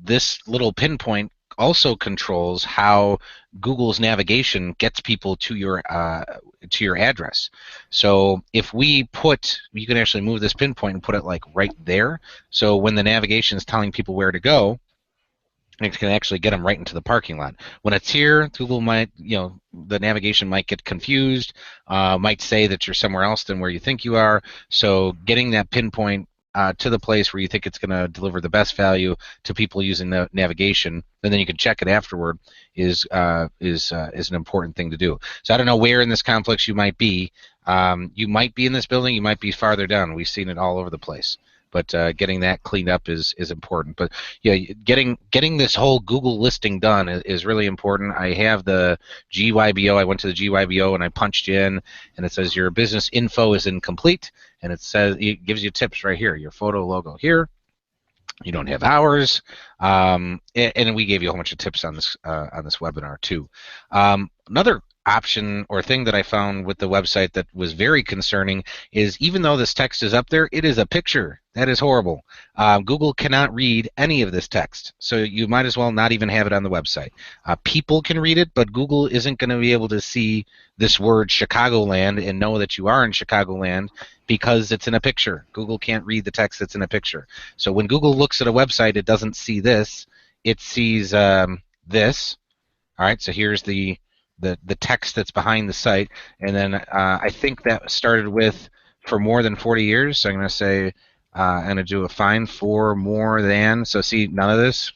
A: this little pinpoint also controls how Google's navigation gets people to your address. So if you can actually move this pinpoint and put it like right there. So when the navigation is telling people where to go, it can actually get them right into the parking lot. When it's here, Google might, the navigation might get confused, might say that you're somewhere else than where you think you are. So getting that pinpoint to the place where you think it's going to deliver the best value to people using the navigation, and then you can check it afterward, is an important thing to do. So I don't know where in this complex you might be. You might be in this building. You might be farther down. We've seen it all over the place. But getting that cleaned up is important. But yeah, getting this whole Google listing done is really important. I have the GYBO. I went to the GYBO and I punched in, and it says your business info is incomplete, and it gives you tips right here. Your photo logo here. You don't have hours, and we gave you a whole bunch of tips on this webinar too. Another option or thing that I found with the website that was very concerning is even though this text is up there, it is a picture That is horrible. Google cannot read any of this text, so you might as well not even have it on the website. People can read it, but Google isn't going to be able to see this word Chicagoland and know that you are in Chicagoland because it's in a picture. Google can't read the text that's in a picture. So when Google looks at a website, it doesn't see this. It sees this. All right, so here's the text that's behind the site, and then I think that started with for more than 40 years. So I'm going to say I'm going to do a find for more than. So see, none of this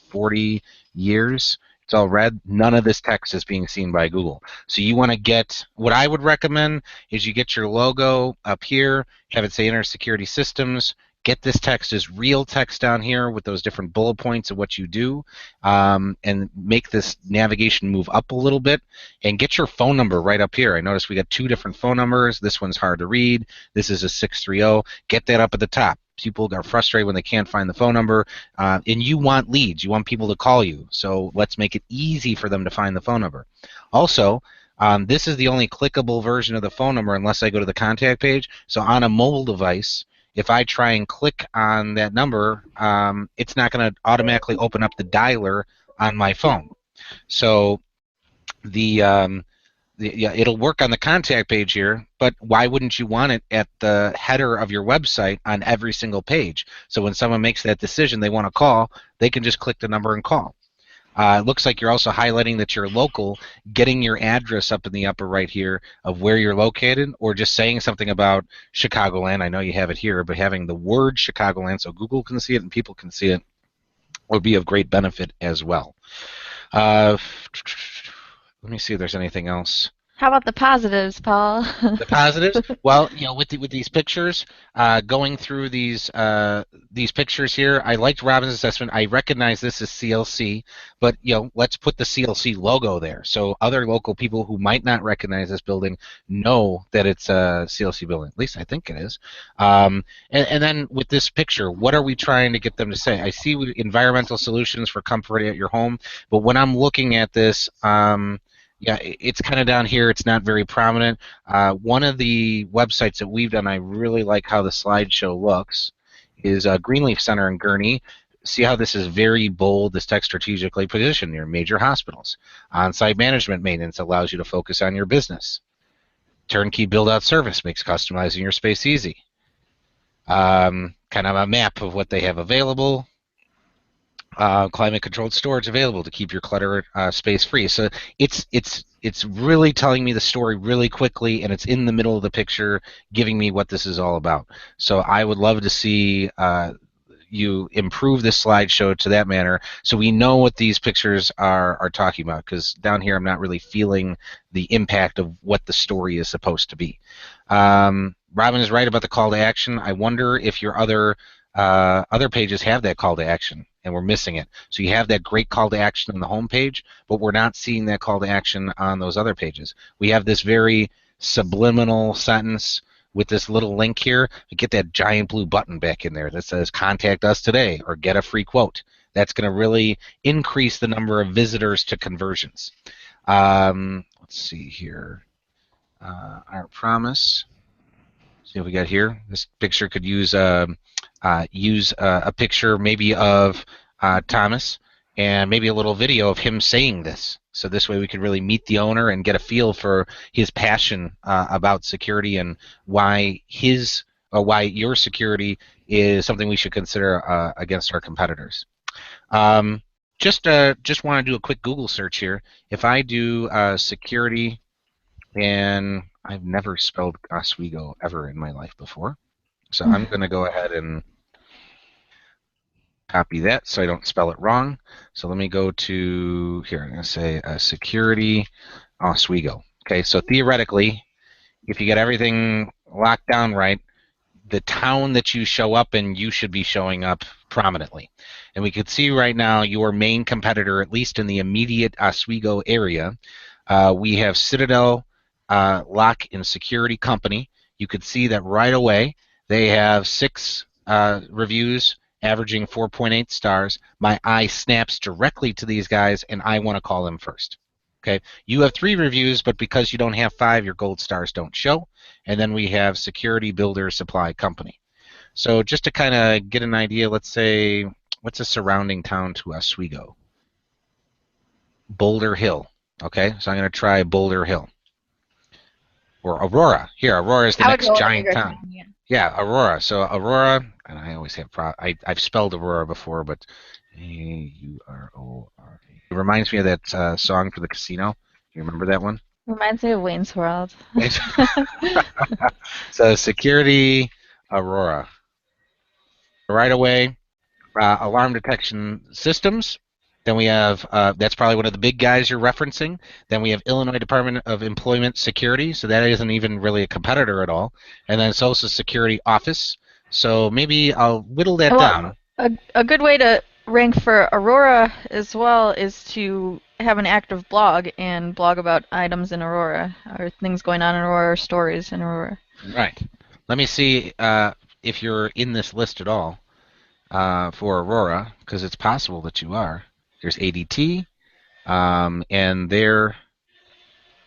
A: 40 years. It's all red. None of this text is being seen by Google. So you want to get, what I would recommend is you get your logo up here, have it say Enter Security Systems, get this text as real text down here with those different bullet points of what you do, and make this navigation move up a little bit, and get your phone number right up here. I noticed we got 2 different phone numbers. This one's hard to read. This is a 630. Get that up at the top. People are frustrated when they can't find the phone number, and you want leads. You want people to call you. So let's make it easy for them to find the phone number. Also, this is the only clickable version of the phone number unless I go to the contact page. So on a mobile device, if I try and click on that number, it's not going to automatically open up the dialer on my phone. So yeah, it'll work on the contact page here, but why wouldn't you want it at the header of your website on every single page? So when someone makes that decision they want to call, they can just click the number and call. It looks like you're also highlighting that you're local, getting your address up in the upper right here of where you're located, or just saying something about Chicagoland. I know you have it here, but having the word Chicagoland so Google can see it and people can see it would be of great benefit as well. Let me see if there's anything else.
C: How about the positives, Paul?
A: The positives? Well, with these pictures, going through these pictures here, I liked Robin's assessment. I recognize this as CLC, but let's put the CLC logo there, so other local people who might not recognize this building know that it's a CLC building. At least I think it is. And then with this picture, what are we trying to get them to say? I see environmental solutions for comfort at your home, but when I'm looking at this, yeah, it's kind of down here. It's not very prominent. One of the websites that we've done, I really like how the slideshow looks, is Greenleaf Center in Gurnee. See how this is very bold, this text strategically positioned near major hospitals. On-site management maintenance allows you to focus on your business. Turnkey build-out service makes customizing your space easy. Kind of a map of what they have available. Climate-controlled storage available to keep your clutter space free. So it's really telling me the story really quickly, and it's in the middle of the picture, giving me what this is all about. So I would love to see you improve this slideshow to that manner, so we know what these pictures are talking about. Because down here, I'm not really feeling the impact of what the story is supposed to be. Robin is right about the call to action. I wonder if your other pages have that call to action, and we're missing it. So you have that great call to action on the home page, but we're not seeing that call to action on those other pages. We have this very subliminal sentence with this little link here. Get that giant blue button back in there that says contact us today or get a free quote. That's going to really increase the number of visitors to conversions. Let's see here. Our promise. See what we got here. This picture could use a picture maybe of Thomas and maybe a little video of him saying this. So this way we could really meet the owner and get a feel for his passion about security and why your security is something we should consider against our competitors. Just want to do a quick Google search here. If I do security, and I've never spelled Oswego ever in my life before, so I'm going to go ahead and copy that so I don't spell it wrong. So let me go to here. I'm going to say security Oswego. Okay, so theoretically, if you get everything locked down right, the town that you show up in, you should be showing up prominently. And we could see right now your main competitor, at least in the immediate Oswego area, we have Citadel Lock and Security Company. You could see that right away. They have 6 reviews averaging 4.8 stars. My eye snaps directly to these guys, and I want to call them first. Okay, you have 3 reviews, but because you don't have 5, your gold stars don't show. And then we have Security Builder Supply Company. So just to kind of get an idea, let's say, what's a surrounding town to Oswego? Boulder Hill. Okay, so I'm going to try Boulder Hill. Or Aurora. Here, Aurora is the
C: I would
A: next
C: go with a
A: giant
C: bigger
A: town.
C: town, yeah.
A: Yeah, Aurora. So Aurora, and I always have I've spelled Aurora before, but Aurora. It reminds me of that song for the casino. You remember that one?
C: Reminds me of Wayne's World.
A: So security, Aurora. Right away, alarm detection systems. Then we have, that's probably one of the big guys you're referencing. Then we have Illinois Department of Employment Security, so that isn't even really a competitor at all. And then Social Security Office. So maybe I'll whittle that
C: Well,
A: down.
C: a good way to rank for Aurora as well is to have an active blog and blog about items in Aurora or things going on in Aurora or stories in Aurora.
A: Right. Let me see if you're in this list at all for Aurora, because it's possible that you are. There's ADT, and there.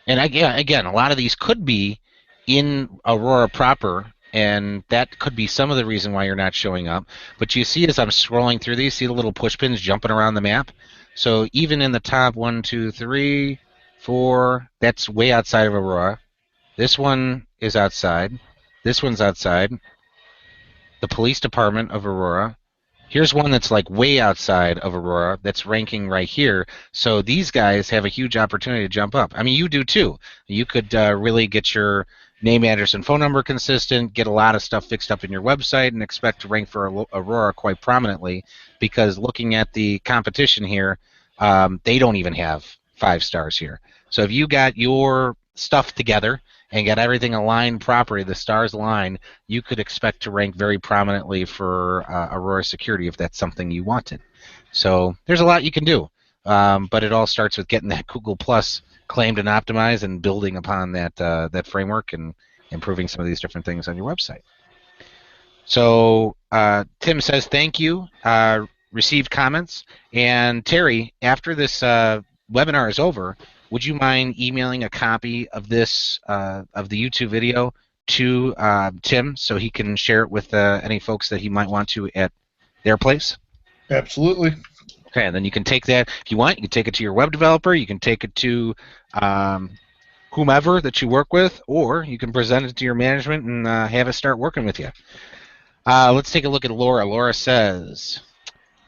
A: And again, a lot of these could be in Aurora proper, and that could be some of the reason why you're not showing up. But you see, as I'm scrolling through these, see the little push pins jumping around the map? So even in the top 1, 2, 3, 4, that's way outside of Aurora. This one is outside. This one's outside. The police department of Aurora. Here's one that's like way outside of Aurora that's ranking right here. So these guys have a huge opportunity to jump up. I mean, you do too. You could really get your name, address, and phone number consistent, get a lot of stuff fixed up in your website, and expect to rank for Aurora quite prominently, because looking at the competition here, they don't even have 5 stars here. So if you got your stuff together and got everything aligned properly, the stars aligned, you could expect to rank very prominently for Aurora Security if that's something you wanted. So there's a lot you can do, but it all starts with getting that Google Plus claimed and optimized and building upon that framework and improving some of these different things on your website. So Tim says thank you. Received comments. And Terry, after this webinar is over, would you mind emailing a copy of this of the YouTube video to Tim so he can share it with any folks that he might want to at their place?
B: Absolutely.
A: Okay, and then you can take that if you want. You can take it to your web developer. You can take it to whomever that you work with, or you can present it to your management and have it start working with you. Let's take a look at Laura. Laura says,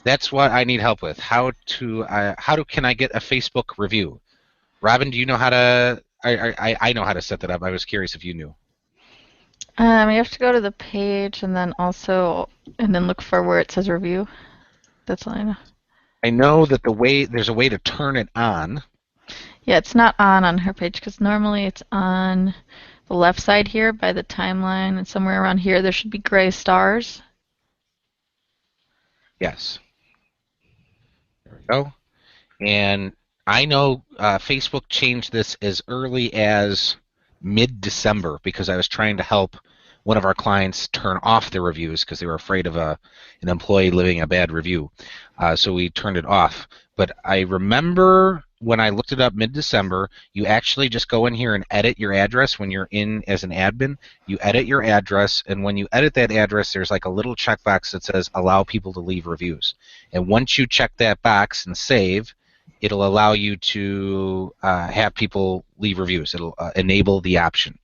A: "That's what I need help with. How can I get a Facebook review?" Robin, do you know how to? I know how to set that up. I was curious if you knew.
C: You have to go to the page and then look for where it says review. That's all I know.
A: I know that there's a way to turn it on.
C: Yeah, it's not on her page because normally it's on the left side here by the timeline, and somewhere around here there should be gray stars.
A: Yes. There we go. And I know Facebook changed this as early as mid-December because I was trying to help one of our clients turn off their reviews because they were afraid of an employee leaving a bad review. So we turned it off. But I remember when I looked it up mid-December, you actually just go in here and edit your address when you're in as an admin. You edit your address, and when you edit that address, there's like a little checkbox that says allow people to leave reviews. And once you check that box and save, it'll allow you to have people leave reviews. It'll enable the option.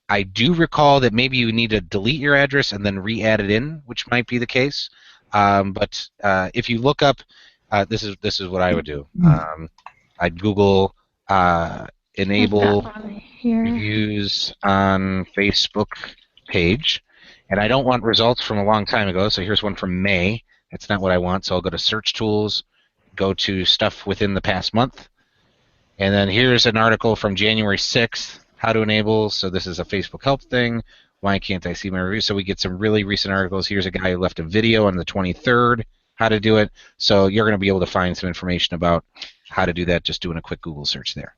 A: I do recall that maybe you need to delete your address and then re-add it in, which might be the case. But if you look up, this is what I would do. I'd Google enable reviews on Facebook page, and I don't want results from a long time ago. So here's one from May. That's not what I want. So I'll go to Search Tools, go to stuff within the past month, and then here's an article from January 6th. How to enable, so this is a Facebook help thing. Why can't I see my reviews? So we get some really recent articles. Here's a guy who left a video on the 23rd, how to do it. So you're going to be able to find some information about how to do that just doing a quick Google search there.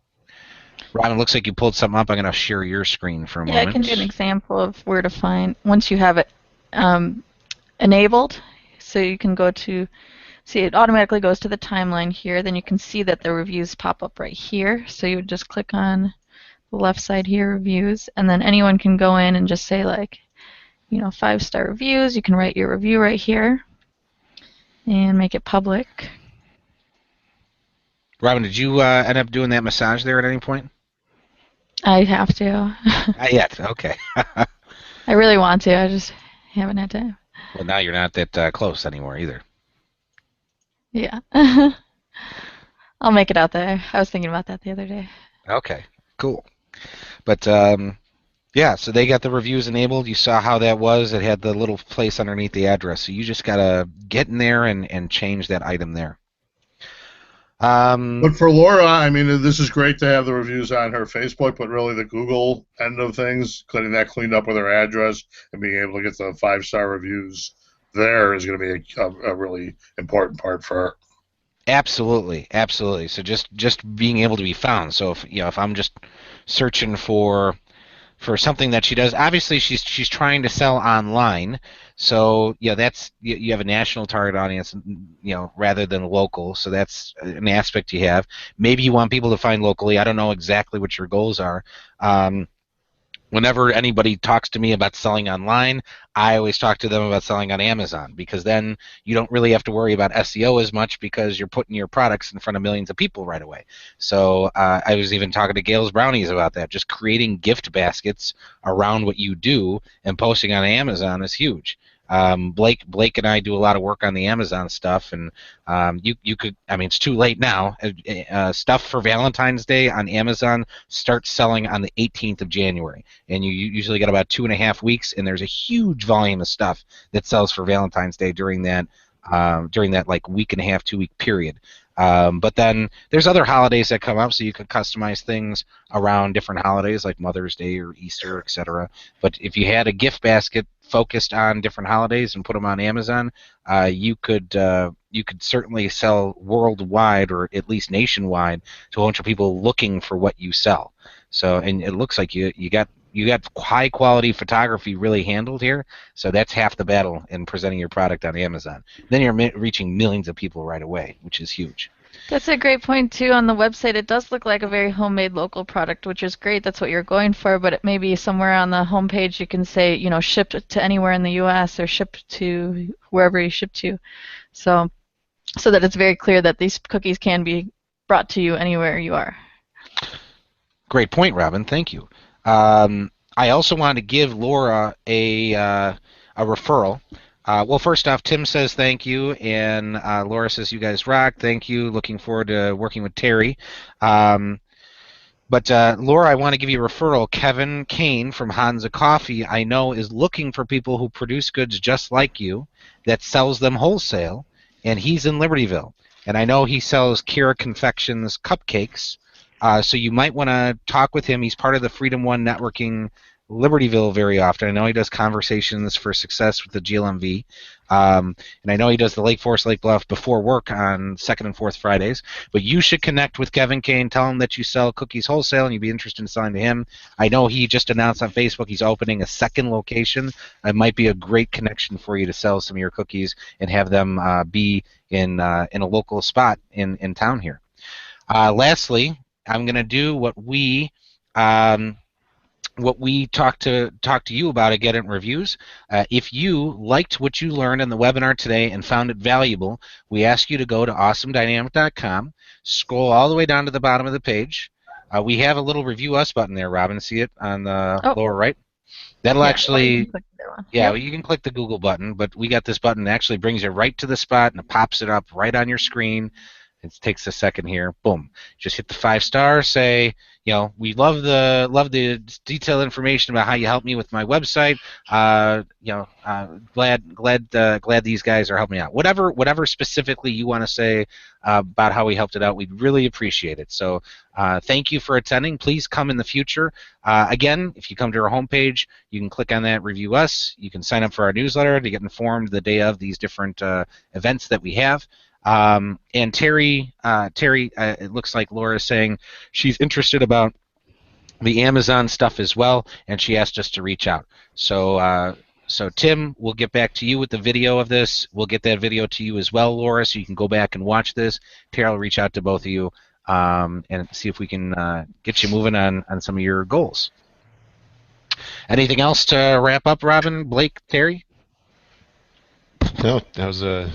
A: Robin, looks like you pulled something up. I'm going to share your screen for a moment.
C: Yeah, I can do an example of where to find, once you have it enabled, so you can go to, see it automatically goes to the timeline here, then you can see that the reviews pop up right here. So you would just click on left side here, reviews, and then anyone can go in and just say like, 5-star reviews. You can write your review right here and make it public.
A: Robin, did you end up doing that massage there at any point?
C: I have to.
A: Not yet. Okay.
C: I really want to. I just haven't had time.
A: Well, now you're not that close anymore either.
C: Yeah. I'll make it out there. I was thinking about that the other day.
A: Okay, cool. But yeah, so they got the reviews enabled. You saw how that was. It had the little place underneath the address. So you just got to get in there and change that item there.
B: But for Laura, I mean, this is great to have the reviews on her Facebook, but really the Google end of things, getting that cleaned up with her address and being able to get the 5-star reviews there is going to be a really important part for her.
A: Absolutely, absolutely. So just being able to be found. So if I'm just searching for something that she does, obviously she's trying to sell online. So that's you have a national target audience, rather than local. So that's an aspect you have. Maybe you want people to find locally. I don't know exactly what your goals are. Whenever anybody talks to me about selling online, I always talk to them about selling on Amazon, because then you don't really have to worry about SEO as much, because you're putting your products in front of millions of people right away. So I was even talking to Gail's Brownies about that. Just creating gift baskets around what you do and posting on Amazon is huge. Blake and I do a lot of work on the Amazon stuff, and you could, I mean, it's too late now. Stuff for Valentine's Day on Amazon starts selling on the 18th of January, and you usually get about 2.5 weeks, and there's a huge volume of stuff that sells for Valentine's Day during that like week and a half, 2-week period. But then there's other holidays that come up, so you could customize things around different holidays like Mother's Day or Easter, etc. But if you had a gift basket focused on different holidays and put them on Amazon, you could certainly sell worldwide, or at least nationwide, to a bunch of people looking for what you sell. So, and it looks like you got high quality photography really handled here. So that's half the battle in presenting your product on Amazon. Then you're reaching millions of people right away, which is huge.
C: That's a great point too. On the website, it does look like a very homemade local product, which is great. That's what you're going for. But it may be somewhere on the homepage you can say, shipped to anywhere in the U.S. or shipped to wherever you ship to, so that it's very clear that these cookies can be brought to you anywhere you are.
A: Great point, Robin. Thank you. I also want to give Laura a referral. Well, first off, Tim says thank you, and Laura says you guys rock. Thank you. Looking forward to working with Terry. But Laura, I want to give you a referral. Kevin Kane from Hansa Coffee, I know, is looking for people who produce goods just like you that sells them wholesale, and he's in Libertyville. And I know he sells Kira Confections cupcakes. So you might want to talk with him. He's part of the Freedom One Networking Libertyville very often. I know he does Conversations for Success with the GLMV. And I know he does the Lake Forest, Lake Bluff before work on 2nd and 4th Fridays. But you should connect with Kevin Kane. Tell him that you sell cookies wholesale and you'd be interested in selling to him. I know he just announced on Facebook he's opening a 2nd location. It might be a great connection for you to sell some of your cookies and have them be in a local spot in town here. Lastly, I'm going to do what we talked to you about again in reviews. If you liked what you learned in the webinar today and found it valuable, we ask you to go to awesomedynamic.com, scroll all the way down to the bottom of the page. We have a little Review Us button there, Robin. See it on the lower right? That'll actually, you can click the Google button, but we got this button that actually brings you right to the spot and it pops it up right on your screen. It takes a second here. Boom. Just hit the 5 stars. Say, we love the detailed information about how you helped me with my website. Glad these guys are helping me out. Whatever specifically you want to say about how we helped it out, we'd really appreciate it. So thank you for attending. Please come in the future. Again, if you come to our homepage, you can click on that Review Us. You can sign up for our newsletter to get informed the day of these different events that we have. And Terry, it looks like Laura is saying she's interested about the Amazon stuff as well, and she asked us to reach out. So Tim, we'll get back to you with the video of this. We'll get that video to you as well, Laura, so you can go back and watch this. Terry will reach out to both of you and see if we can get you moving on some of your goals. Anything else to wrap up, Robin, Blake, Terry?
D: No, that was a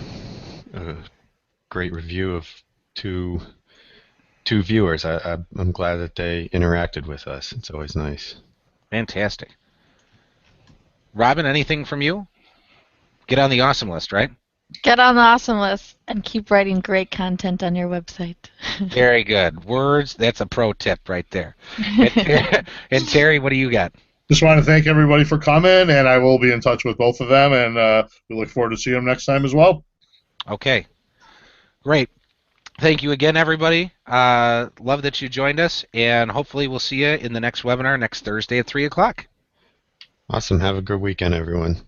D: great review of two viewers. I'm glad that they interacted with us. It's always nice.
A: Fantastic. Robin, anything from you? Get on the awesome list, right?
C: Get on the awesome list and keep writing great content on your website.
A: Very good. Words, that's a pro tip right there. And Terry, what do you got?
B: Just want to thank everybody for coming, and I will be in touch with both of them, and we look forward to seeing them next time as well.
A: Okay. Great. Thank you again, everybody. Love that you joined us, and hopefully we'll see you in the next webinar next Thursday at 3 o'clock.
D: Awesome. Have a good weekend, everyone.